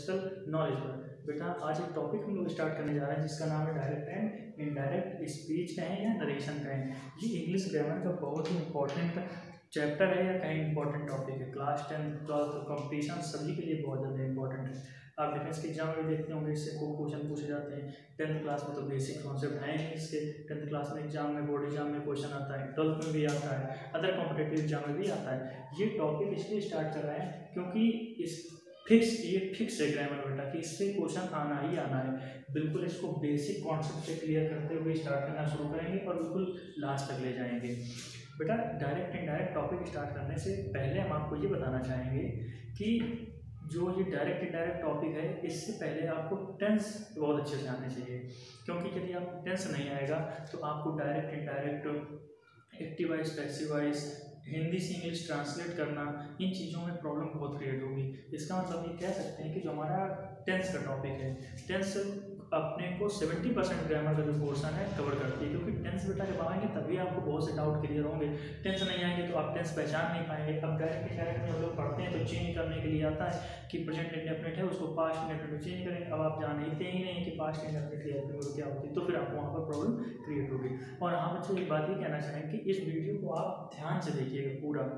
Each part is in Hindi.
कॉन्टेक्सुअल नॉलेज पर। बेटा आज एक टॉपिक हम लोग स्टार्ट करने जा रहे हैं जिसका नाम है डायरेक्ट एंड इनडायरेक्ट स्पीच कहें या नरेशन कहें। ये इंग्लिश ग्रामर का बहुत ही इंपॉर्टेंट चैप्टर है या कहीं इंपॉर्टेंट टॉपिक है। क्लास 10 12 कॉम्पिटिशन सभी के लिए बहुत ज़्यादा इंपॉर्टेंट है। आप डिफेंस के एग्जाम में देखते होंगे, इससे को क्वेश्चन पूछे जाते हैं। 10th क्लास में तो बेसिक कॉन्सेप्ट हैं ही इसके, 10th क्लास में एग्जाम में बोर्ड एग्जाम में क्वेश्चन आता है, 12th में भी आता है, अदर कॉम्पिटेटिव एग्जाम में भी आता है। ये टॉपिक इसलिए स्टार्ट कर रहे हैं क्योंकि ये फिक्स है ग्रामर बेटा कि इससे क्वेश्चन आना ही आना है। बिल्कुल इसको बेसिक कॉन्सेप्ट से क्लियर करते हुए स्टार्ट करना शुरू करेंगे और बिल्कुल लास्ट तक ले जाएंगे। बेटा डायरेक्ट इनडायरेक्ट टॉपिक स्टार्ट करने से पहले हम आपको ये बताना चाहेंगे कि जो ये डायरेक्ट इनडायरेक्ट टॉपिक है, इससे पहले आपको टेंस बहुत अच्छे से आने चाहिए। क्योंकि यदि आपको टेंस नहीं आएगा तो आपको direct indirect active voice passive voice Hindi से इंग्लिश ट्रांसलेट करना, इन चीज़ों में प्रॉब्लम बहुत क्रिएट होगी। इसका मतलब ये कह सकते हैं कि जो हमारा टेंस का टॉपिक है, टेंस अपने को 70% ग्रामर का जो पोर्शन है कवर करती है। क्योंकि टेंस बेटा जब आएंगे तभी आपको बहुत से डाउट क्लियर होंगे। टेंस नहीं आएंगे तो आप टेंस पहचान नहीं पाएंगे। अब डायरेक्ट इनडायरेक्ट में हम लोग पढ़ते हैं तो चेंज करने के लिए आता है कि प्रेजेंट इंडेफिनिट है उसको पास्ट इंडेफिनिट में चेंज करें। अब आप जानते ही नहीं कि पास्ट इंडेफिनिट रिएक्टिव क्या होती है, तो फिर आपको वहाँ पर प्रॉब्लम क्रिएट होगी। और हाँ बच्चों एक बात ये कहना चाहेंगे कि इस वीडियो को आप ध्यान से देखिएगा पूरा।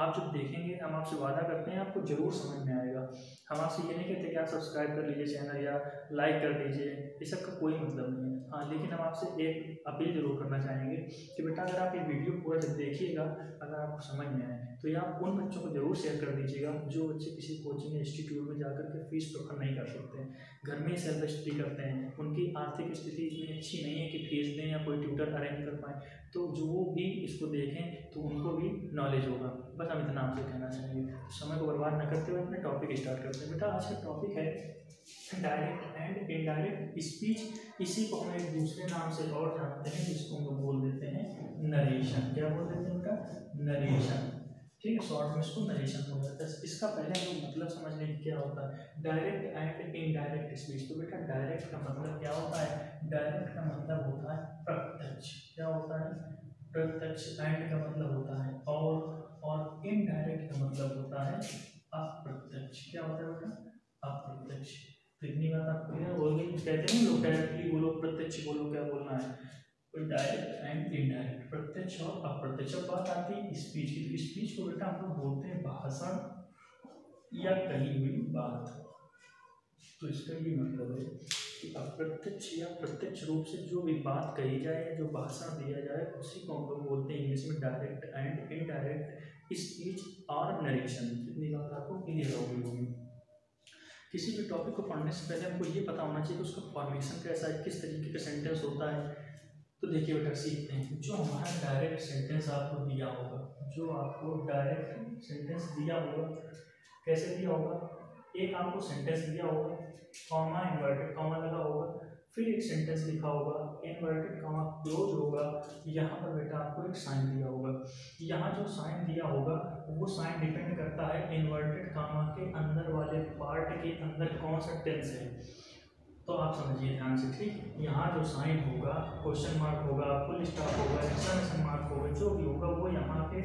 आप जब देखेंगे हम आपसे वादा करते हैं आपको जरूर समझ में आएगा। हम आपसे ये नहीं कहते कि आप सब्सक्राइब कर लीजिए चैनल या लाइक कर दीजिए, इस सब का कोई मतलब नहीं है। हाँ लेकिन हम आपसे एक अपील जरूर करना चाहेंगे कि बेटा अगर आप ये वीडियो पूरा जब देखिएगा, अगर आपको समझ में आए तो ये आप उन बच्चों को जरूर शेयर कर दीजिएगा जो बच्चे किसी कोचिंग इंस्टीट्यूट में जाकर के फीस प्रेफर नहीं कर सकते, घर में ही सेल्फ स्टडी करते हैं, उनकी आर्थिक स्थिति इतनी अच्छी नहीं है कि फीस दें या कोई ट्यूटर अरेंज कर पाएँ, तो जो भी इसको देखें तो उनको भी नॉलेज होगा। बस हम इतना आपसे कहना चाहेंगे। समय को बर्बाद न करते हुए अपने टॉपिक स्टार्ट करते हैं। बेटा आज का टॉपिक है डायरेक्ट एंड इनडायरेक्ट स्पीच। इसी को हम एक दूसरे नाम से और जानते हैं जिसको हम लोग बोल देते हैं नरेशन। क्या बोल देते हैं उनका? नरेशन। ठीक है, शॉर्ट में इसको नरेशन बोला जाता है। इसका पहले हम लोग मतलब समझ लें क्या होता है डायरेक्ट एंड इनडायरेक्ट स्पीच। तो बेटा डायरेक्ट का मतलब क्या होता है? डायरेक्ट का मतलब होता है प्रत्यक्ष। क्या होता है? प्रत्यक्ष। एंड का मतलब होता है और इनडायरेक्ट का मतलब होता है अप्रत्यक्ष। क्या होता है बेटा? अप्रत्यक्ष। तो इतनी बात आपको क्लियर हो गई। कहते हैं लोग डायरेक्टली बोलो प्रत्यक्ष बोलो, क्या बोलना है? तो डायरेक्ट एंड इनडायरेक्ट, प्रत्यक्ष और अप्रत्यक्ष। बात आती है स्पीच की, तो स्पीच को बेटा हम लोग बोलते हैं भाषण या कही हुई बात। तो इसका ये मतलब है कि अप्रत्यक्ष या प्रत्यक्ष रूप से जो भी बात कही जाए या जो भाषण दिया जाए उसी को हम लोग बोलते हैं इंग्लिश में डायरेक्ट एंड इनडायरेक्ट स्पीच और नरेशन। इतनी बात आपको क्लियर होगी। किसी भी टॉपिक को पढ़ने से पहले हमको ये पता होना चाहिए कि उसका फॉर्मेशन कैसा है, किस तरीके का सेंटेंस होता है। तो देखिए बेटा सीखते हैं। जो हमारा डायरेक्ट सेंटेंस आपको दिया होगा, जो आपको डायरेक्ट सेंटेंस दिया होगा, कैसे दिया होगा? एक आपको सेंटेंस दिया होगा, कॉमा इन्वर्टेड कॉमा लगा होगा, फिर एक सेंटेंस लिखा होगा, इन्वर्टेड कॉमा क्लोज होगा, यहाँ पर बेटा आपको एक साइन दिया होगा। यहाँ जो साइन दिया होगा वो साइन डिपेंड करता है इन्वर्टेड कॉमा के अंदर वाले पार्ट के अंदर कौन सा टेंस है। तो आप समझिए ध्यान से, ठीक। यहाँ जो साइन होगा, क्वेश्चन मार्क होगा, फुल स्टॉप होगा, एक्सक्लेमेशन मार्क होगा, जो भी होगा वो यहाँ पे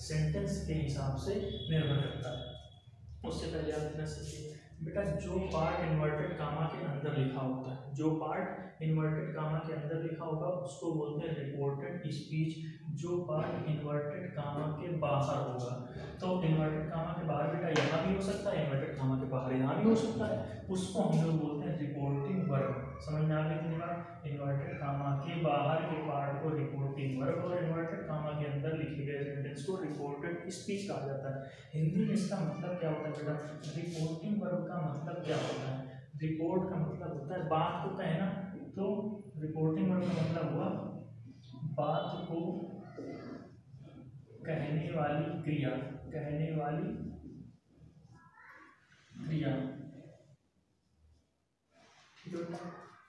सेंटेंस के हिसाब से निर्भर करता है। उससे पहले आप इतना सीखिए बेटा, जो पार्ट इन्वर्टेड कामा के अंदर लिखा होता है, जो पार्ट इन्वर्टेड कामा के अंदर लिखा होगा उसको बोलते हैं रिपोर्टेड स्पीच। जो पार्ट इन्वर्टेड कामा के बाहर होगा, तो इन्वर्टेड कामा के बाहर बेटा यहाँ भी हो सकता है, इन्वर्टेड कामा के बाहर यहाँ भी हो सकता है, उसको हम लोग बोलते हैं रिपोर्टिंग वर्ब। समझ में आ गई इतनी बात? इन्वर्टेड कामा के बाहर के पार्ट को रिपोर्टिंग वर्ब और इन्वर्टेड कामा के अंदर लिखे गए सेंटेंस को रिपोर्टेड स्पीच कहा जाता है। हिंदी में इसका मतलब क्या होता है बेटा? रिपोर्टिंग वर्ब का मतलब क्या होता है? रिपोर्ट का मतलब होता है बात को कहना, तो रिपोर्टिंग वर्ब का मतलब हुआ बात को कहने वाली क्रिया, कहने वाली क्रिया।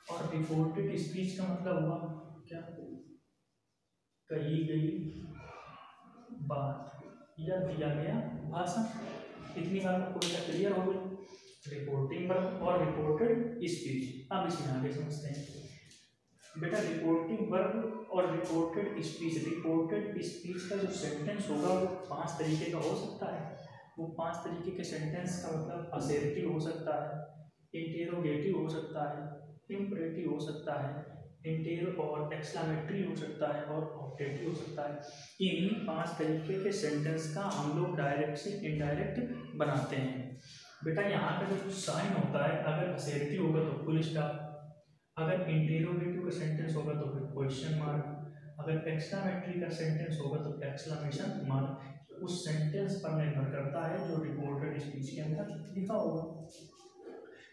और रिपोर्टेड स्पीच का मतलब हुआ क्या? कही गई बात या दिया गया भाषण। इतनी बात आपको क्लियर हो गई? रिपोर्टिंग वर्ब और रिपोर्टेड स्पीच। अब इसमें आगे समझते हैं बेटा। रिपोर्टिंग वर्ब और रिपोर्टेड स्पीच। रिपोर्टेड स्पीच का जो सेंटेंस होगा वो 5 तरीके का हो सकता है। वो 5 तरीके के सेंटेंस का मतलब असर्टिव हो सकता है, इंटेरोगेटिव हो सकता है, इंपरेटिव हो सकता है, इंटेरो और एक्सक्लेमेटरी हो सकता है और ऑब्जेक्टिव हो सकता है। इन्हीं 5 तरीके के सेंटेंस का हम लोग डायरेक्ट से इनडायरेक्ट बनाते हैं। बेटा यहाँ का जो साइन होता है, अगर असर्टिव होगा तो फुल स्टॉप, अगर इंटेरोगेटिव का सेंटेंस होगा तो फिर क्वेश्चन मार्क, अगर एक्सक्लेमेटरी का सेंटेंस होगा तो एक्सक्लेमेशन मार्क। उस सेंटेंस पर निर्भर करता है जो रिपोर्टेड स्पीच के अंदर लिखा होगा।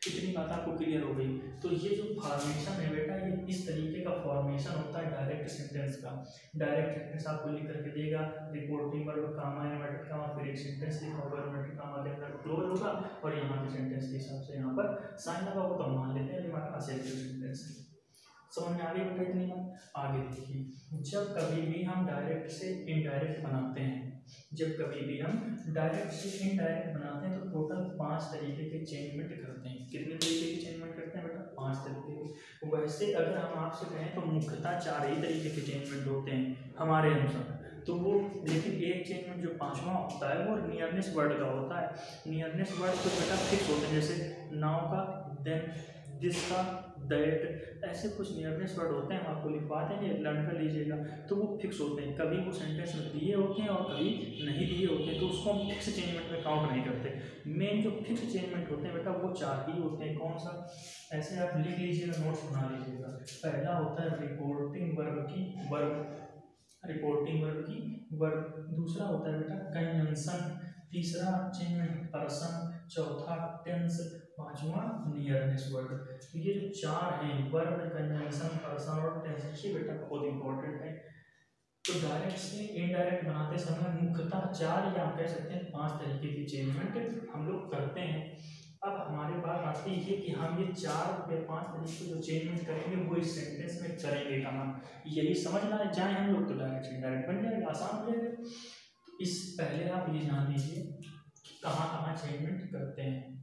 इतनी बात आपको क्लियर हो गई। तो ये जो फॉर्मेशन है बेटा, ये इस तरीके का फॉर्मेशन होता है डायरेक्ट सेंटेंस का। डायरेक्ट सेंटेंस आपको लिख करके देगा, रिपोर्टिंग वर्ब कामा इन्वर्टेड कामा, फिर एक सेंटेंस लिखा होगा इन्वर्टेड कामा के अंदर क्लोज होगा, और यहाँ के सेंटेंस के हिसाब से यहाँ पर साइन लगा होगा, तो मान लेते हैं ये हमारा असर्टिव सेंटेंस है। समझ में आ गई बेटा इतनी बात। आगे देखिए, जब कभी भी हम डायरेक्ट से इनडायरेक्ट बनाते हैं, जब कभी भी हम डायरेक्ट से इनडायरेक्ट बनाते हैं, तो टोटल 5 तरीके के चेंजमेंट करते हैं। कितने तरीके के चेंजमेंट करते हैं बेटा? 5 तरीके के। वैसे अगर हम आपसे कहें तो मुख्यतः 4 ही तरीके के चेंजमेंट होते हैं हमारे अनुसार, तो वो, लेकिन एक चेंजमेंट जो 5वां होता है वो नियरनेस वर्ड का होता है। नियरनेस वर्ड तो बेटा फिक्स होते हैं, जैसे नाउ का, देन, दिस का, दैट, ऐसे कुछ नियरनेस वर्ड होते हैं, हम आपको लिखवा देंगे, लर्न कर लीजिएगा। तो वो फिक्स होते हैं, कभी वो सेंटेंस में दिए होते हैं और कभी नहीं दिए होते हैं, तो उसको हम फिक्स चेंजमेंट में काउंट नहीं करते। मेन जो फिक्स चेंजमेंट होते हैं बेटा वो 4 ही होते हैं। कौन सा? ऐसे आप लिख लीजिएगा, नोट्स बना लीजिएगा। पहला होता है रिपोर्टिंग वर्ब की वर्ब, रिपोर्टिंग वर्ब की वर्ब। दूसरा होता है बेटा कंजंक्शन, तीसरा चेंजमेंट पर्सन, चौथा टेंस, पांचवा नियरनेस वर्ड। तो ये जो 4 हैं, वर्ब, कंजंक्शन, पर्सन और टेंस, ये बेटा बहुत इंपॉर्टेंट है। तो डायरेक्ट से इनडायरेक्ट बनाते समय मुख्यतः 4 या आप कह सकते हैं 5 तरीके की चेंजमेंट हम लोग करते हैं। अब हमारी बात आती है कि हम ये 4 या 5 तरीके जो चेंजमेंट करेंगे वो इस सेंटेंस में करेंगे कहाँ, यही समझना जाए हम लोग, तो डायरेक्ट इनडायरेक्ट बन जाएगा, आसान हो जाएगा। तो इस पहले आप ये जान लीजिए कहाँ कहाँ चेंजमेंट करते हैं।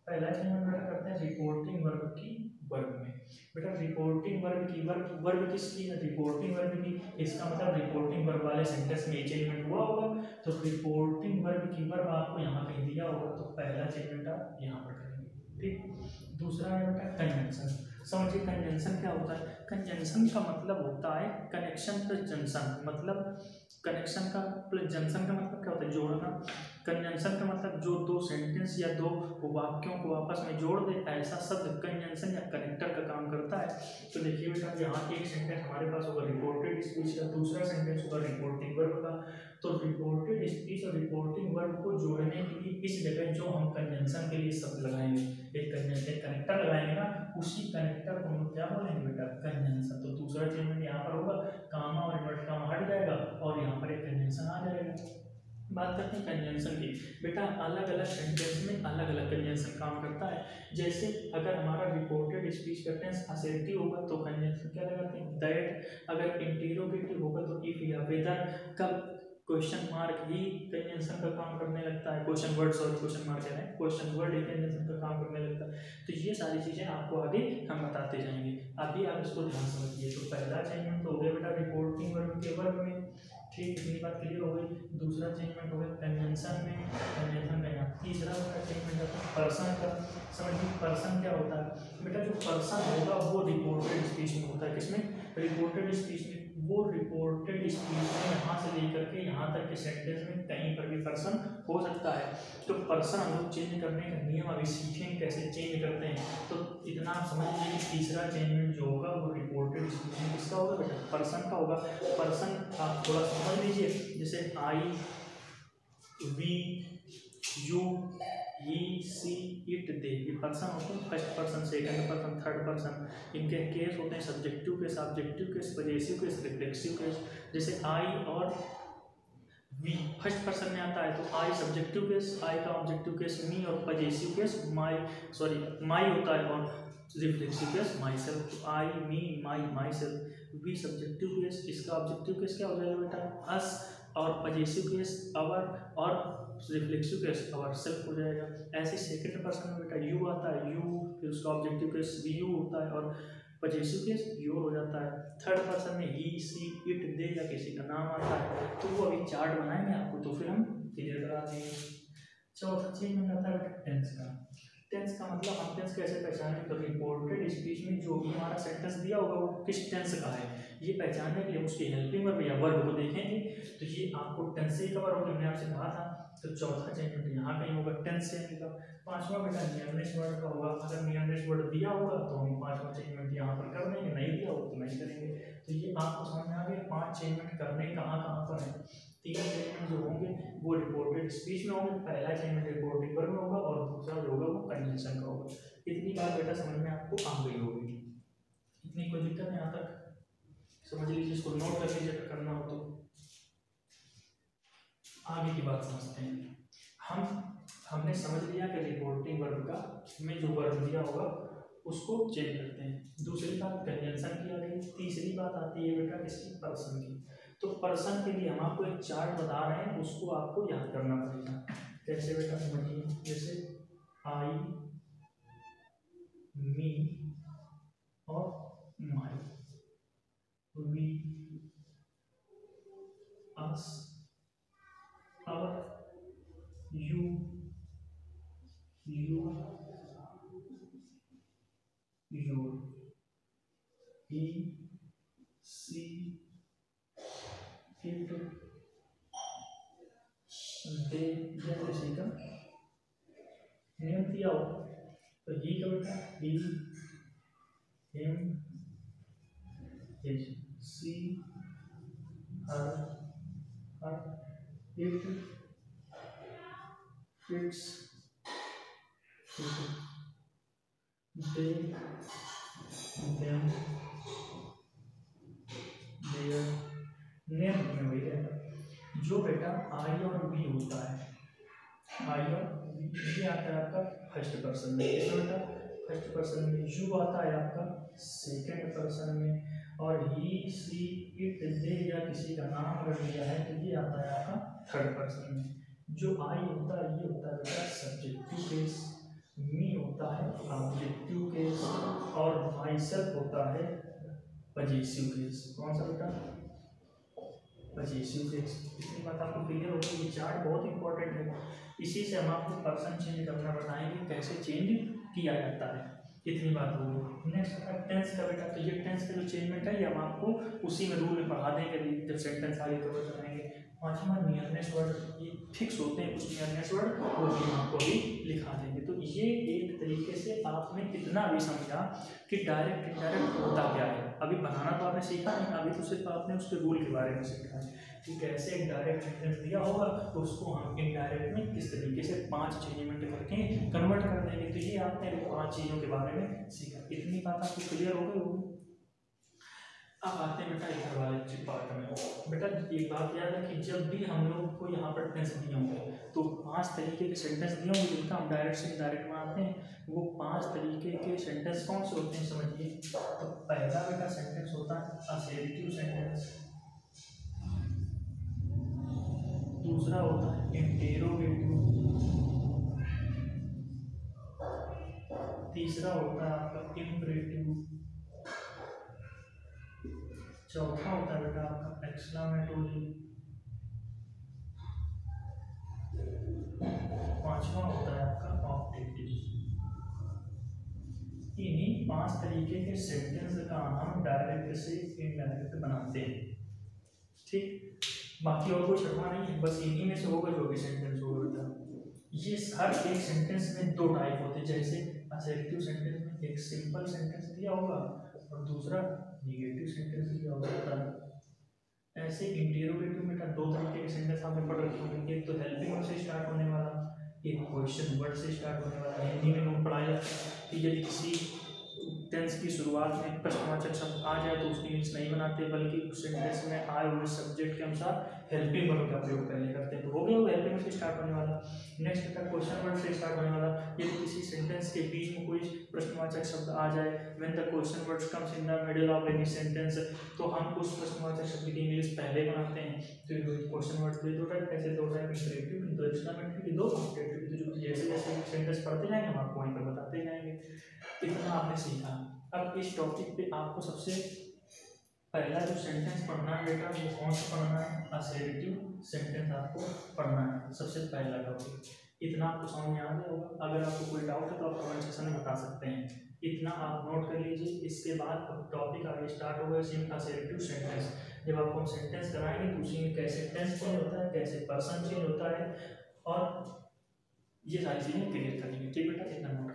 पहला चेंजमेंट बेटा करते हैं रिपोर्टिंग वर्ब की वर्ब में। बेटा रिपोर्टिंग वर्ब की वर्ब, वर्ब किसकी है? रिपोर्टिंग वर्ब की। इसका मतलब रिपोर्टिंग वर्ब वाले सेंटेंस में चेंजमेंट हुआ होगा, तो रिपोर्टिंग वर्ब की वर्ब आपको यहाँ कहीं दिया होगा, तो पहला चेंजमेंट आप यहाँ पर करेंगे। ठीक। दूसरा है बेटा कंजंक्शन। समझिए कंजंक्शन क्या होता है? कंजंक्शन का मतलब होता है कनेक्शन प्लस जंक्शन, मतलब कनेक्शन का प्लस जंक्शन का मतलब क्या होता है? जोड़ना। कंजंक्शन का मतलब जो 2 सेंटेंस या 2 वाक्यों को आपस में जोड़ दे, ऐसा शब्द कंजंक्शन या कनेक्टर का काम करता है। तो देखिए बेटा, यहाँ एक सेंटेंस हमारे पास होगा रिपोर्टेड स्पीच का, दूसरा सेंटेंस होगा रिपोर्टिंग वर्ब का। तो रिपोर्टेड स्पीच और रिपोर्टिंग वर्ब को जोड़ने के लिए इस जगह जो हम कंजंक्शन के लिए शब्द लगाएंगे, एक कनेक्टर लगाएंगे ना, उसी कनेक्टर को हम क्या बोलेंगे बेटा? कंजंक्शन। तो दूसरा चेंजमेंट यहाँ पर होगा, कामा और इन्वर्ट कामा हट जाएगा और यहाँ पर एक कंजंक्शन आ जाएगा। बात करते हैं कंजंक्शन की। बेटा अलग अलग सेंटेंस में अलग अलग कंजंक्शन काम करता है। जैसे अगर हमारा रिपोर्टेड स्पीच का टेंस असर्टिव होगा तो कंजंक्शन क्या लगाते हैं? दैट। अगर इंटेरोगेटिव होगा तो इफ या वेदर। कब? क्वेश्चन मार्क ही कंजंक्शन का काम करने लगता है, question word, sorry question mark कह रहे हैं, क्वेश्चन वर्ड ही कंजंक्शन का काम करने लगता है। तो ये सारी चीजें आपको आगे हम बताते जाएंगे, अभी आप इसको ध्यान समझिए। तो पहला चेंजमेंट तो हो गया बेटा रिपोर्टिंग वर्ब के वर्ब में, ठीक, इतनी बात क्लियर हो गई। दूसरा चेंजमेंट हो गया कंजंक्शन में, कंजंक्शन में यहाँ। तीसरा चेंजमेंट होता है पर्सन का। समझिए पर्सन क्या होता है बेटा? जो पर्सन होगा वो रिपोर्टेड स्पीच में होता है। किसमें? रिपोर्टेड स्पीच में। वो रिपोर्टेड स्पीच में यहाँ से लेकर के यहाँ तक के सेंटेंस में कहीं पर भी पर्सन हो सकता है। तो पर्सन हम लोग चेंज करने का नियम अभी सीखेंगे कैसे चेंज करते हैं। तो इतना आप समझ लीजिए कि तीसरा चेंजमेंट जो होगा वो रिपोर्टेड स्पीच में किसका होगा बेटा? पर्सन का होगा। पर्सन आप थोड़ा समझ लीजिए, जैसे I, we, you, he, she, it, they, ये पर्सन होते हैं। First person, second person, third person. इनके केस होते हैं subjective case, objective case, possessive case, reflexive case. जैसे आई और वी फर्स्ट पर्सन में आता है तो आई सब्जेक्टिव केस, आई का ऑब्जेक्टिव केस मी, और possessive case my, sorry my होता है, और रिफ्लेक्सिव केस माई सेल्फ। तो I, me, my, myself. We subjective case, इसका ऑब्जेक्टिव केस क्या हो जाएगा बेटा? अस, और पजेसिव केस अवर, और रिफ्लेक्सिव केस अवर सेल्फ हो जाएगा। ऐसे सेकंड पर्सन में बेटा यू आता है, यू, फिर उसका ऑब्जेक्टिव केस वी यू होता है और पजेसिव केस योर हो जाता है। थर्ड पर्सन में ही, सी, इट, दे या किसी का नाम आता है। तो वो अभी चार्ट बनाएंगे आपको, तो फिर हम क्लियर करा देंगे। चौथा चेंजमेंट आता है बेटा टेंस का। टेंस का मतलब हम टेंस कैसे पहचानें, तो रिपोर्टेड स्पीच में जो भी हमारा सेंटेंस दिया होगा वो किस टेंस का है, ये पहचानने के लिए उसकी हेल्पिंग वर्ब या वर्ब को देखेंगे। तो ये आपको टेंस से ही कवर होगा, मैंने आपसे कहा था। तो चौथा चेंजमेंट यहाँ कहीं होगा टेंस से का। पांचवा बेटा नियरनेस वर्ड का होगा। अगर नियरनेस वर्ड दिया होगा तो हम पांचवा चेंजमेंट यहाँ पर कर देंगे, नहीं दिया होगा तो नहीं करेंगे। तो ये आपको समझ में आ गया 5 चेंजमेंट करने कहाँ कहाँ पर है। 3 चेंजमेंट जो होंगे वो रिपोर्टेड स्पीच में होंगे। पहला चेंजमेंट रिपोर्टिंग वर्ब में होगा और दूसरा जो होगा वो कंजंक्शन का होगा। इतनी बात बेटा समझ में आपको आ गई होगी, इतनी कोई दिक्कत यहाँ तक समझ लीजिए, इसको नोट कर लीजिए अगर करना हो तो। आगे की बात समझते हैं। हमने समझ लिया कि रिपोर्टिंग वर्ब का में जो वर्ब दिया होगा उसको चेंज करते हैं। दूसरी बात कंजंक्शन की आ गई। तीसरी बात आती है बेटा किसकी, पर्सन की। तो पर्सन के लिए हम आपको एक चार्ट बता रहे हैं, उसको आपको याद करना पड़ेगा। कैसे बेटा समझिए, जैसे आई, मी और my, we, us, our, you, your, he, she, it, they, जैसे का नेम दिया हो तो ही का बेटा he, him, his, she, her, it, its, they, them, their. Name में वही रहता। जो बेटा आई और वी होता है, आई और वी आता है आपका फर्स्ट पर्सन में, इसमें बेटा फर्स्ट पर्सन में। यू आता है आपका सेकंड पर्सन में, और ही, सी, इट, दे या किसी का नाम अगर लिया है तो ये आता है आपका थर्ड पर्सन में। जो आई होता है ये होता है बेटा सब्जेक्टिव केस, मी होता है ऑब्जेक्टिव केस, और माई सेल्फ होता है पजेसिव केस। कौन सा बेटा, पजेसिव केस। इतनी बात आपको क्लियर होगी। ये चार्ट बहुत इंपॉर्टेंट है, इसी से हम आपको पर्सन चेंज करना बताएंगे कैसे चेंज किया जाता है। इतनी बात होगी। नेक्स्ट आता है टेंस का बेटा। तो ये टेंस का जो चेंजमेंट है ये हम आपको उसी में रूल में पढ़ा देंगे जब सेंटेंस आगे कवर कराएंगे। पांचवा नियरनेस वर्ड, ये फिक्स होते हैं कुछ नियरनेस वर्ड, वो भी हम आपको अभी लिखा देंगे। तो ये एक तरीके से आपने कितना भी समझा कि डायरेक्ट इनडायरेक्ट होता क्या है। अभी बनाना तो आपने सीखा नहीं, अभी तो सिर्फ आपने उसके रूल के बारे में सीखा है कि कैसे एक डायरेक्ट सेंटेंस दिया होगा तो उसको हम इनडायरेक्ट में किस तरीके से 5 चेंजमेंट करके कन्वर्ट कर देंगे। तो ये आपने अभी 5 चीज़ों के बारे में सीखा। इतनी बात आपको क्लियर हो गई होगी। अब आते हैं बेटा इधर वाले पार्ट में। बेटा एक बात याद है कि जब भी हम लोग को यहाँ पर टेंस दिए होंगे तो 5 तरीके के सेंटेंस दिए होंगे जिनका हम डायरेक्ट से इनडायरेक्ट बनाते हैं। वो 5 तरीके के सेंटेंस कौन से होते हैं समझिए। तो पहला बेटा सेंटेंस होता है असर्टिव सेंटेंस, दूसरा होता है इंटेरोगेटिव, तीसरा होता है आपका इंपरेटिव, चौथा होता है बेटा आपका एक्सक्लामेटोरी, पांचवा होता है आपका ऑब्जेक्टिव। इन्हीं 5 तरीके के सेंटेंस का हम डायरेक्ट से इनडायरेक्ट बनाते हैं, ठीक। बाकी और कोई छठवा नहीं है, बस इन्हीं में से होगा जो भी सेंटेंस होगा बेटा। ये हर एक सेंटेंस में 2 टाइप होते हैं। जैसे असर्टिव सेंटेंस में एक सिंपल सेंटेंस दिया होगा और दूसरा नेगेटिव सेंटेंस दिया होता है। ऐसे इंटेरोगेटिव में 2 तरीके के सेंटेंस आपने पढ़ रखे होंगे। एक तो हेल्पिंग वर्ड से स्टार्ट होने वाला, एक क्वेश्चन वर्ड से स्टार्ट होने वाला। हिंदी में नोट पढ़ाया कि यदि किसी टेंस की शुरुआत में प्रश्नवाचक शब्द आ जाए तो उसकी इंग्लिश नहीं बनाते, बल्कि उस सेंटेंस में आए हुए सब्जेक्ट के अनुसार हेल्पिंग वर्ड का प्रयोग पहले करते हैं। तो हो गया वो हेल्पिंग वर्ड से स्टार्ट होने वाला। नेक्स्ट था क्वेश्चन वर्ड से स्टार्ट होने वाला। यदि किसी सेंटेंस के बीच में कोई प्रश्नवाचक शब्द आ जाए, when the question word comes in the middle of any sentence, तो हम उस प्रश्नवाचक शब्द की इंग्लिश पहले बनाते हैं। तो क्वेश्चन वर्ड के 2 टाइप, कैसे 2 टाइप, इंपरेटिव, तो एक्सक्लामेटरी, 2 ऑब्जेक्टिव। तो जैसे जैसे सेंटेंस पढ़ते जाएंगे हम आपको वहीं पर बताते जाएंगे। इतना आपने सीखा। अब इस टॉपिक पे आपको सबसे पहला जो सेंटेंस पढ़ना है बेटा वो कौन सा पढ़ना है, असर्टिव सेंटेंस आपको पढ़ना है सबसे पहला टॉपिक। इतना आपको समझ में आ गया होगा। अगर आपको कोई डाउट है तो आप कमेंट सेक्शन में बता सकते हैं। इतना आप नोट कर लीजिए। इसके बाद टॉपिक आगे स्टार्ट होगा सिंपल असेर्टिव सेंटेंस। जब आपको हम सेंटेंस कराएंगे तो उसी में कैसे टेंस चेंज होता है, कैसे पर्सन चेंज होता है, और ये सारी चीज़ें क्लियर करेंगे। ठीक बेटा, इतना नोट